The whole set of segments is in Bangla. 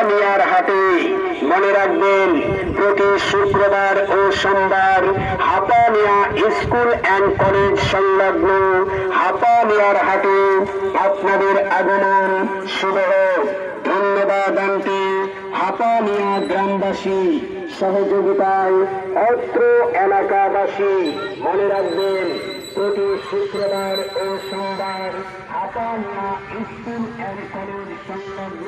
হাপানিয়ার হাটে। মনে রাখবেন, প্রতি শুক্রবার ও সোমবার হাপানিয়া স্কুল অ্যান্ড কলেজ সংলগ্ন হাপানিয়ার হাটে আপনাদের আগমন শুভ হোক। ধন্যবাদ আনতে হাপানিয়া গ্রামবাসী সহযোগিতায় অত্র এলাকাবাসী। মনে রাখবেন, প্রতি শুক্রবার ও সোমবার হাপানিয়া স্কুল অ্যান্ড কলেজ সংলগ্ন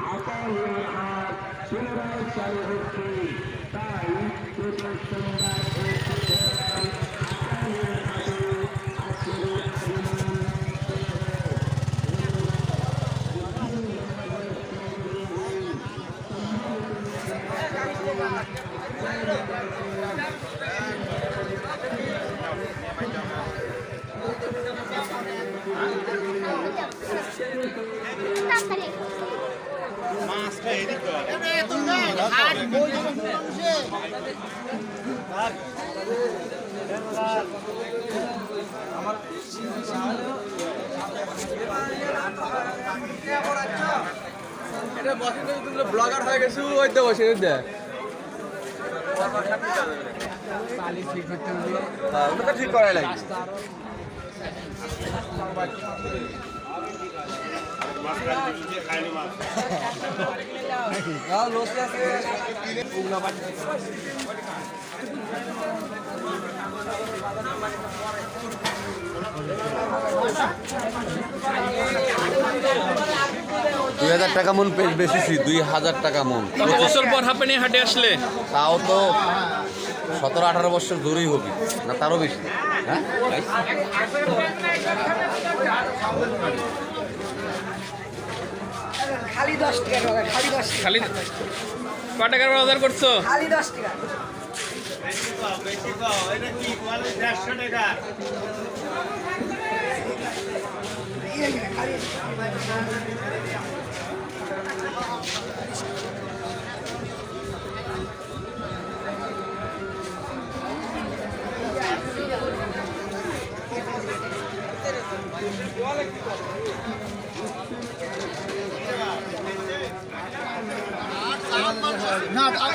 হাপানিয়ার হাট পুনরায় চালু হচ্ছে। তাই প্রতি সোমবার ও শুক্রবার হাপানিয়ার হাটে আপনাদের আগমন। ব্লগার হয়ে গেছে ওই তো বসে দে ঠিক করাই লাগে। টাকা মন বেশি 2000 টাকা মন। কত বছর পর হাপানিয়া হাটে আসলে? তাও তো 17-18 বছর ধরেই হবে না, তারও বেশি। হ্যাঁ, খালি 10 টাকা, খালি 10 টাকা, খালি কত টাকার বাজার করছো? খালি 10 টাকা। না